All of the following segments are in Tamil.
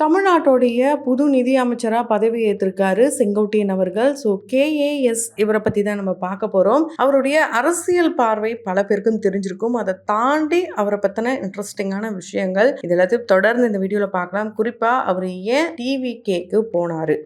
தமிழ்நாட்டுடைய புது நிதி அமைச்சரா பதவி ஏற்றிருக்காரு செங்கோட்டையன் அவர்கள். கேஏஎஸ் இவரை பத்தி தான் நம்ம பார்க்க போறோம். அவருடைய அரசியல் பார்வை பல பேருக்கும் தெரிஞ்சிருக்கும். அதை தாண்டி அவரை பத்தின இன்ட்ரெஸ்டிங்கான விஷயங்கள் இது எல்லாத்தையும் தொடர்ந்து இந்த வீடியோல பார்க்கலாம். குறிப்பா அவர் ஏன் டிவிகேக்கு போனாரு,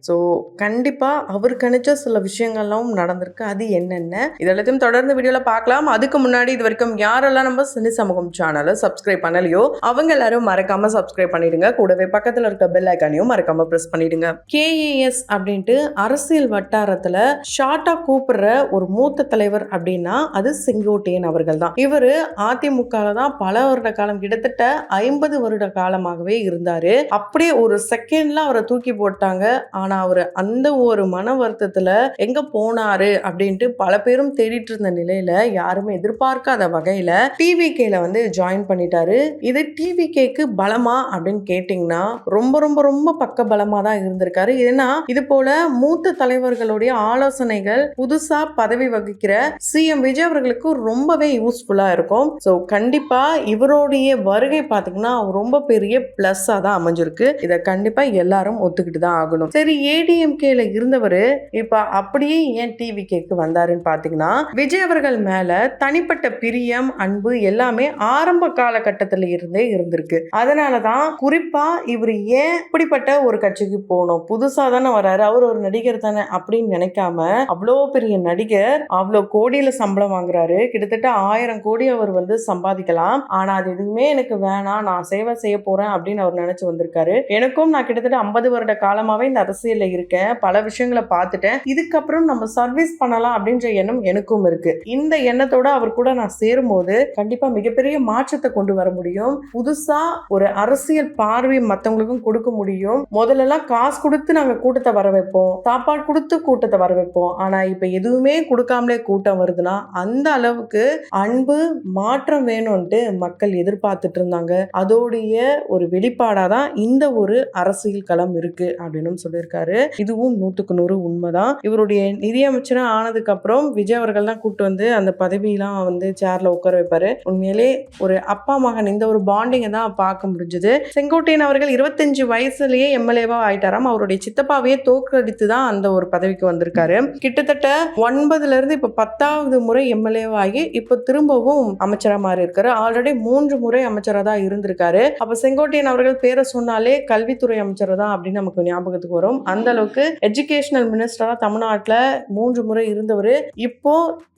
கண்டிப்பா அவர் கணிச்ச சில விஷயங்கள்லாம் நடந்திருக்கு. அது என்னென்ன இது எல்லாத்தையும் தொடர்ந்து வீடியோல பார்க்கலாம். அதுக்கு முன்னாடி இது வரைக்கும் யாரெல்லாம் நம்ம சினி சமூகம் சேனலை சப்ஸ்கிரைப் பண்ணலையோ அவங்க எல்லாரும் மறக்காம சப்ஸ்கிரைப் பண்ணிடுங்க. கூடவே பக்கத்துல இருக்க பெல் ஐகானையும் மறக்காம பிரஸ் பண்ணிடுங்க. கேஏஎஸ் அப்படின்ட்டு அரசியல் வட்டாரத்துல ஷார்ட்டா கூப்பிடுற ஒரு மூத்த தலைவர் அப்படின்னா அது செங்கோட்டையன் அவர்கள் தான். இவரு அதிமுக தான் பல வருட காலம், கிட்டத்தட்ட 50 வருட காலமாகவே இருந்தாரு. அப்படியே ஒரு செகண்ட்ல அவரை தூக்கி போட்டாங்க. ஆனா அவரு அந்த ஒரு மன வருத்தத்துல எங்க போனாரு அப்படின்ட்டு பல பேரும் தேடிட்டு இருந்த நிலையில யாருமே எதிர்பார்க்காத வகையில டிவிகேல ஜாயின் பண்ணிட்டாரு. இது டிவிகேக்கு பலமா அப்படின்னு கேட்டீங்கன்னா ரொம்ப ரொம்ப ரொம்ப பக்க பலமா தான் இருந்திருக்காரு. ஏன்னா இது போல மூத்த தலைவர்களுடைய ஆலோசனைகள் புதுசா பதவி வகிக்கிற சிஎம் விஜய் அவர்களுக்கு ரொம்பவே யூஸ்ஃபுல்லா இருக்கும். கண்டிப்பா இவருடைய வருகை பாத்தீங்கன்னா ரொம்ப பெரிய பிளஸ்ஸா தான் அமைஞ்சிருக்கு. இதை கண்டிப்பா எல்லாரும் ஒத்துக்கிட்டு தான் ஆகணும். சரி, ஏடிஎம்கேல இருந்தவரு இப்ப அப்படியே ஏன் டிவிகேக்கு வந்தாருன்னு பாத்தீங்கன்னா விஜய் அவர்கள் மேல தனிப்பட்ட பிரியம், அன்பு எல்லாமே ஆரம்ப காலகட்டத்தில இருந்தே இருந்திருக்கு. அதனாலதான் குறிப்பா இவர் ஏன் இப்படிப்பட்ட ஒரு கட்சிக்கு போகணும், புதுசா தானே வராரு, அவர் ஒரு நடிகர் தானே அப்படின்னு நினைக்காம அவ்வளோ பெரிய நடிகர், அவ்வளோ கோடியில சம்பளம் வாங்குறாரு. கிட்டத்தட்ட 1000 கோடி அவர் சம்பாதிக்கலாம். ஆனா அது எதுவுமே எனக்கு வேணாம், நான் சேவை செய்ய போறேன் அப்படின்னு அவர் நினைச்சு வந்திருக்காரு. எனக்கும் நான் கிட்டத்தட்ட 50 வருட காலமாவே இந்த அரசியல்ல இருக்கேன், பல விஷயங்களை பார்த்துட்டேன், இதுக்கப்புறம் நம்ம சர்வீஸ் பண்ணலாம் அப்படின்ற எண்ணம் எனக்கும் இருக்கு. இந்த எண்ணத்தோட அவர் கூட நான் சேரும்போது கண்டிப்பா மிகப்பெரிய மாற்றத்தை கொண்டு வர முடியும். புதுசா ஒரு அரசியல் பார்வை மற்றவங்களுக்கும் கொடுக்க முடியும். முதல்ல காசு கொடுத்து நாங்க கூட்டத்தை வர வைப்போம், சாப்பாடு கொடுத்து கூட்டத்தை வர வைப்போம். ஆனா இப்ப எதுவுமே கொடுக்காமலே கூட்டம் வருதுன்னா அந்த அளவுக்கு அன்பு மாற்றம் வேணும்ட்டு மக்கள் எதிர்பார்த்துட்டு இருந்தாங்க. அதோடைய ஒரு வெளிப்பாடாதான் இந்த ஒரு அரசியல் களம் இருக்கு அப்படின்னு சொல்லியிருக்காரு. இதுவும் 100க்கு 100 உண்மைதான். இவருடைய நிதியமைச்சரா ஆனதுக்கு அப்புறம் விஜய் அவர்கள் தான் கூட்டு அந்த பதவியெல்லாம் சேர்ல உட்கார வைப்பாரு. உண்மையிலே ஒரு அப்பா மகன் இந்த ஒரு பாண்டிங்கை தான் பார்க்க முடிஞ்சது. செங்கோட்டையன் அவர்கள் 25 வயசுலயே எம்எல்ஏவா ஆயிட்டாராம். அவருடைய சித்தப்பாவையே தோற்கடித்து தான் அந்த ஒரு பதவிக்கு வந்திருக்காரு. கிட்டத்தட்ட 9ல இருந்து இப்ப 10வது முறை எம்எல்ஏவா ஆகி இப்ப திரும்பவும் அமைச்சரா மாறி இருக்காரு. ஆல்ரெடி 3 முறை அமைச்சரா தான் இருந்திருக்காரு. அப்ப செங்கோட்டையன் அவர்கள் பேரை சொன்னாலே கல்வித்துறை அமைச்சர் தான் அப்படின்னு நமக்கு ஞாபகத்துக்கு வரும். அந்த அளவுக்கு எஜுகேஷனல் மினிஸ்டரா தமிழ்நாட்டுல 3 முறை இருந்தவர் இப்போ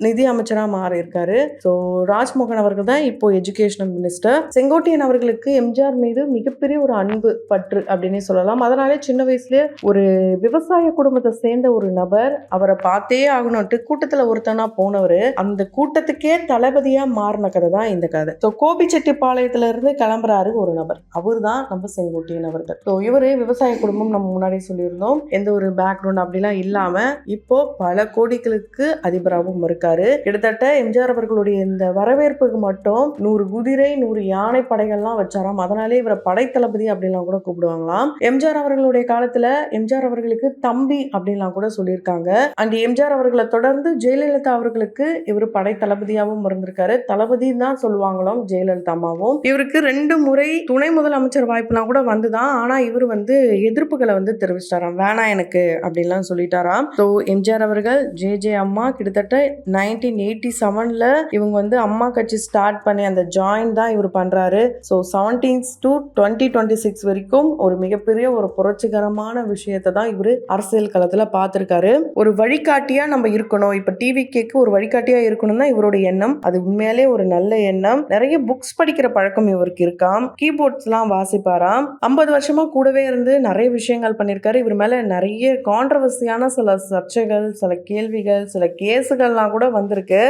நிதி அமைச்சரா மாறி இருக்காரு. ராஜ்மோகன் அவர்கள் தான் இப்போ எஜுகேஷனல் மினிஸ்டர். செங்கோட்டையன் அவர்களுக்கு எம்ஜிஆர் மீது மிகப்பெரிய ஒரு அன்பு பற்று அப்படின்னே சொல்லலாம். அதனாலே சின்ன வயசுல ஒரு விவசாய குடும்பத்தை சேர்ந்த ஒரு நபர், அவரை பார்த்தே ஆகணும்ட்டு கூட்டத்துல ஒருத்தனா போனவர் அந்த கூட்டத்துக்கே தளபதியா மாறின கதை தான் இந்த கதை. கோபிச்செட்டிப்பாளையத்துல இருந்து கிளம்புறாரு ஒரு நபர், அவர் தான் நம்ம செங்கோட்டையன் அவர்கள். இவரு விவசாய குடும்பம், நம்ம முன்னாடி சொல்லியிருந்தோம், எந்த ஒரு பேக்ரவுண்ட் அப்படிலாம் இல்லாம இப்போ பல கோடிகளுக்கு அதிபராகவும் இருக்காரு. கிட்டத்தட்ட எம்ஜிஆர் அவர்களுடைய இந்த வரவேற்புக்கு மட்டும் 100 குதிரை 100 யானை படைகள்லாம் வச்சாராம். அதனாலே இவரை படைத்தளபதி அப்படின்லாம் கூட கூப்பிடுவாங்களாம். எம்ஜிஆர் அவர்களுடைய காலத்துல எம்ஜிஆர் அவர்களுக்கு தம்பி அப்படின்லாம் கூட சொல்லியிருக்காங்க. அண்ட் எம்ஜிஆர் அவர்களை தொடர்ந்து ஜெயலலிதா அவர்களுக்கு இவர் படை தளபதியாகவும் இருந்திருக்காரு. தளபதி தான் சொல்லுவாங்களாம் ஜெயலலிதா அம்மாவும். இவருக்கு 2 முறை துணை முதலமைச்சர் வாய்ப்புலாம் கூட வந்துதான். ஆனா இவர் எதிர்ப்புகளை தெரிவிச்சிட்டாராம், வேணாம் எனக்கு அப்படின்லாம் சொல்லிட்டாராம். எம்ஜிஆர் அவர்கள் ஜே அம்மா கிட்டத்தட்ட 1987ல இவங்க அம்மா கட்சி ஸ்டார்ட் பண்ணி அந்த ஜாயின் தான் இவர் பண்றாரு. 17 to 2026 வரைக்கும் ஒரு மிகப்பெரிய ஒரு புரட்சிகரமான விஷயத்தை தான் இவரு அரசியல் களத்துல பார்த்திருக்காரு. ஒரு வழிகாட்டியா நம்ம இருக்கணும், இப்ப டிவிகேக்கு ஒரு வழிகாட்டியா இருக்கணும் தான் இவருடைய எண்ணம். அது உண்மையாலே ஒரு நல்ல எண்ணம். நிறைய புக்ஸ் படிக்கிற பழக்கம் இவருக்கு இருக்காம், கீபோர்ட்ஸ் எல்லாம் வாசிப்பாராம். 50 வருஷமா கூடவே இருந்து நிறைய விஷயங்கள் பண்ணிருக்காரு. இவர் மேல நிறைய கான்ட்ரவர்சியான சில சர்ச்சைகள், சில கேள்விகள், சில கேஸுகள்லாம் கூட வந்திருக்கு.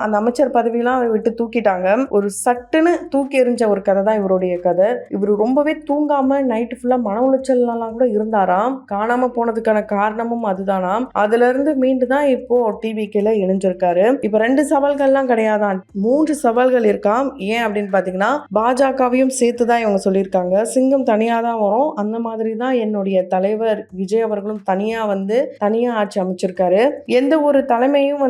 அந்த அமைச்சர் பதவியெல்லாம் விட்டு தூக்கிட்டாங்க. ஒரு சட்டுன்னு தூக்கி எறிஞ்ச ஒரு கதை தான் இவருடைய கதை. இவர் ரொம்பவே தூங்காம நைட்டு ஃபுல்லா மன உளைச்சல்லாம் கூட இருந்தாராம். காணாம போனதுக்கான காரணமும் அதுதானாம். அதுல இருந்து மீண்டு தான் இப்போ டிவிகேல இணைஞ்சிருக்காரு. இப்ப 2 சவால்கள்லாம் கிடையாதான், 3 சவால்கள் இருக்காம். ஏன் அப்படின்னு பாத்தீங்கன்னா பாஜகவையும் சேர்த்துதான் இவங்க சொல்லியிருக்காங்க. சிங்கம் தனியா தான் வரும், அந்த மாதிரி தான் என்னுடைய தலைவர் விஜய் அவர்களும் தனியா ஆட்சி அமைச்சிருக்காரு. எந்த ஒரு தலைமையும்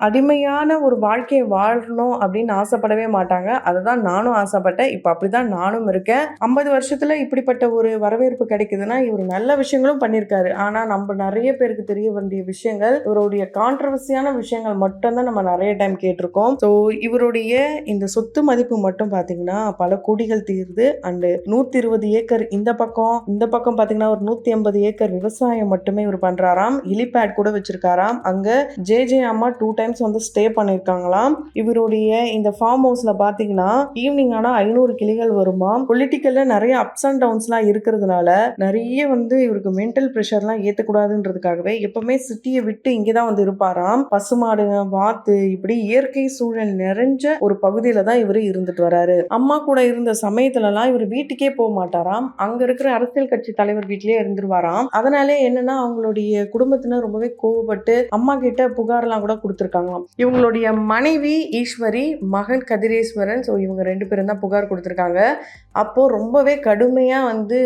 அடிமையான ஒரு வாழ்க்கையை வாழணும் அப்படின்னு ஆசைப்படவே மாட்டாங்க. அதுதான் நானும் ஆசைப்பட்டேன். இப்ப அப்படிதான் நானும் இருக்கேன். 50 வருஷத்துல இப்படிப்பட்ட ஒரு ஒரு வரவேற்பு கிடைக்குதுன்னா இவர் நல்ல விஷயங்களும் பண்ணியிருக்காரு. ஆனா நம்ம நிறைய பேருக்கு தெரிய வேண்டிய விஷயங்கள், இவருடைய கான்ட்ரவர்சியான விஷயங்கள் மட்டும்தான் நம்ம நிறைய டைம் கேட்டிருக்கோம். ஸோ இவருடைய இந்த சொத்து மதிப்பு மட்டும் பார்த்தீங்கன்னா பல கோடிகள் தீருது. அண்டு 120 ஏக்கர் இந்த பக்கம் பார்த்தீங்கன்னா ஒரு 180 ஏக்கர் விவசாயம் மட்டுமே இவர் பண்றாராம். ஹெலிபேட் கூட வச்சிருக்காராம். அங்க ஜே அம்மா 2 டைம்ஸ் வந்து ஸ்டே பண்ணிருக்காங்களாம். இவருடைய இந்த ஃபார்ம் ஹவுஸ்ல பாத்தீங்கன்னா ஈவினிங் ஆனா 500 கிளிகள் வருமாம். பொலிட்டிக்கல்ல நிறைய அப்ஸ் அண்ட் டவுன்ஸ்லாம் இருக்கிறதுனால நிறைய வந்து இவருக்கு மென்டல் ப்ரெஷர்லாம் ஏற்றக்கூடாதுன்றதுக்காகவே எப்பவுமே சிட்டியை விட்டு இங்கேதான் வந்து இருப்பாராம். பசுமாடுங்க, வாத்து, இப்படி இயற்கை சூழல் நிறைஞ்ச ஒரு பகுதியில தான் இவர் இருந்துட்டு வராரு. அம்மா கூட இருந்த சமயத்துலலாம் இவர் வீட்டுக்கே போக மாட்டாராம். அங்க இருக்கிற அரசியல் கட்சி தலைவர் வீட்டிலேயே இருந்துருவாராம். அதனாலே என்னன்னா அவங்களுடைய குடும்பத்தினர் ரொம்பவே கோவப்பட்டு அம்மா கிட்ட புகார்லாம் கூட கொடுத்துருக்காங்களாம். இவங்களுடைய மனைவி ஈஸ்வரி, மகன் கதிரேஸ்வரன், ஸோ இவங்க 2 பேரும் தான் புகார் கொடுத்துருக்காங்க. அப்போ ரொம்பவே கடுமையா வந்து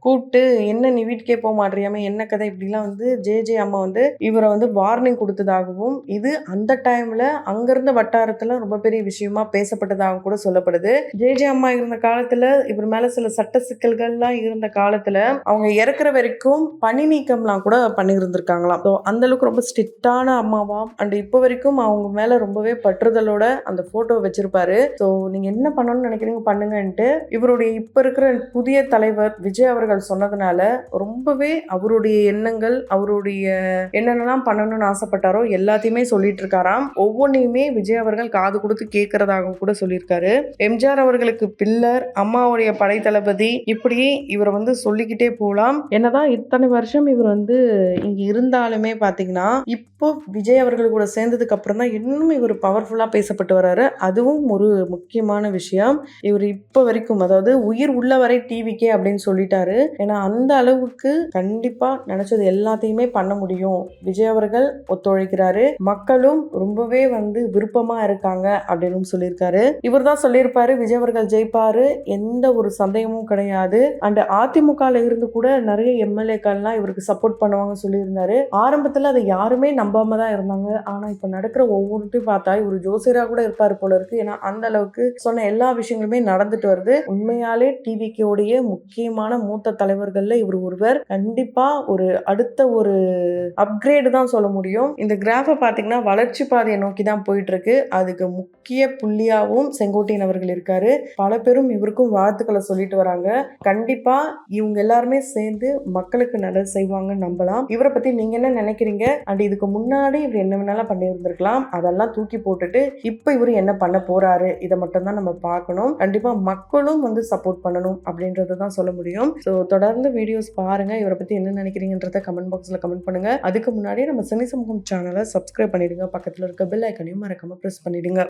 கூப்பிட்டு, என்ன நீ வீட்டுக்கே போக மாட்டேறியாம என்ன கதை, இப்படிலாம் வந்து ஜே அம்மா வந்து இவரை வந்து வார்னிங் கொடுத்ததாகவும், இது அந்த டைம்ல அங்கிருந்த வட்டாரத்துல ரொம்ப பெரிய விஷயமா பேசப்பட்டதாக கூட சொல்லப்படுது. ஜே அம்மா இருந்த காலத்துல இவர் மேல சில சட்ட சிக்கல்கள்லாம் இருந்த காலத்துல அவங்க இறக்குற வரைக்கும் பணி நீக்கம்லாம் கூட பண்ணியிருந்திருக்காங்களாம். ஸோ அந்த அளவுக்கு ரொம்ப ஸ்ட்ரிக்டான அம்மாவாம். அண்ட் இப்போ வரைக்கும் அவங்க மேல ரொம்பவே பற்றுதலோட அந்த போட்டோ வச்சிருப்பாரு. ஸோ நீங்க என்ன பண்ணணும்னு நினைக்கிறீங்க பண்ணுங்கன்ட்டு இவருடைய இப்ப இருக்கிற புதிய தலைவர் விஜய் அவர்கள் சொன்னதுனால ரொம்பவே அவருடைய எண்ணங்கள், அவருடைய என்னென்னலாம் பண்ணணும்னு ஆசைப்பட்டாரோ எல்லாத்தையுமே சொல்லிட்டு இருக்காராம். ஒவ்வொன்றையுமே விஜய் அவர்கள் காது கொடுத்து கேட்கறதாக கூட சொல்லியிருக்காரு. எம்ஜிஆர் அவர்களுக்கு பில்லர், அம்மாவுடைய படை தளபதி, இப்படி இவர் வந்து சொல்லிக்கிட்டே போகலாம். என்னதான் இத்தனை வருஷம் இவர் வந்து இங்க இருந்தாலுமே பாத்தீங்கன்னா இப்போ விஜய் அவர்கள் கூட சேர்ந்ததுக்கு அப்புறம் தான் இன்னும் இவர் பவர்ஃபுல்லா பேசப்பட்டு வர்றாரு. அதுவும் ஒரு முக்கியமான விஷயம். இவர் இப்போ வரைக்கும், அதாவது உயிர் உள்ள வரை டிவிக்கே அப்படின்னு சொல்லிட்டாரு. ஏன்னா அந்த அளவுக்கு கண்டிப்பா நினைச்சது எல்லாத்தையுமே பண்ண முடியும். விஜய் அவர்கள் ஒத்துழைக்கிறாரு. மக்களும் ரொம்பவே வந்து விருப்பமா இருக்காங்க அப்படின்னு சொல்லியிருக்காரு. இவர் தான் சொல்லியிருப்பாரு விஜய் அவர்கள் ஜெயிப்பாரு, எந்த ஒரு சந்தேகமும் கிடையாது. அண்ட் அதிமுகல இருந்து கூட நிறைய எம்எல்ஏக்கள்லாம் இவருக்கு சப்போர்ட் பண்ணுவாங்க சொல்லியிருந்தாரு. ஆரம்பத்துல அதை யாருமே நம்பாம தான் இருந்தாங்க. ஆனா இப்ப நடக்கிற ஒவ்வொருத்தையும் பார்த்தா இவர் ஜோசியரா கூட இருப்பாரு போல இருக்கு. ஏன்னா அந்த அளவுக்கு சொன்ன எல்லா விஷயங்களுமே நடந்துட்டு வருது. உண்மையாலே டிவிக்கோடைய முக்கியமான மூத்த தலைவர்கள்ல இவர் ஒருவர். கண்டிப்பா ஒரு அடுத்த ஒரு அப்கிரேடு தான் சொல்ல முடியும். இந்த கிராஃபை பார்த்தீங்கன்னா வளர்ச்சி பாதையை நோக்கி தான் போயிட்டு இருக்கு. அதுக்கு முக்கிய புள்ளியாகவும் செங்கோட்டையன் அவர்கள் இருக்காரு. பல பேரும் இவருக்கும் வாழ்த்துக்களை சொல்லிட்டு வராங்க. கண்டிப்பா இவங்க எல்லாருமே சேர்ந்து மக்களுக்கு நல்லது செய்வாங்கன்னு நம்பலாம். இவரை பத்தி நீங்க என்ன நினைக்கிறீங்க? அண்ட் இதுக்கு முன்னாடி இவர் என்ன வேணாலும் பண்ணி இருந்திருக்கலாம். அதெல்லாம் தூக்கி போட்டுட்டு இப்ப இவரு என்ன பண்ண போறாரு, இதை மட்டும் தான் நம்ம பார்க்கணும். கண்டிப்பா மக்களும் வந்து சப்போர்ட் பண்ணணும் அப்படின்றத தான் சொல்ல முடியும். ஸோ தொடர்ந்து வீடியோஸ் பாருங்க. இவரை பத்தி என்ன நினைக்கிறீங்கன்றத கமெண்ட் பாக்ஸ்ல கமெண்ட் பண்ணுங்க. அதுக்கு முன்னாடி நம்ம சினி சமூகம் சேனலை சப்ஸ்கிரைப் பண்ணிடுங்க. பக்கத்துல இருக்க பெல் ஐக்கனையும் மறக்காம பிரஸ் பண்ணிடுங்க.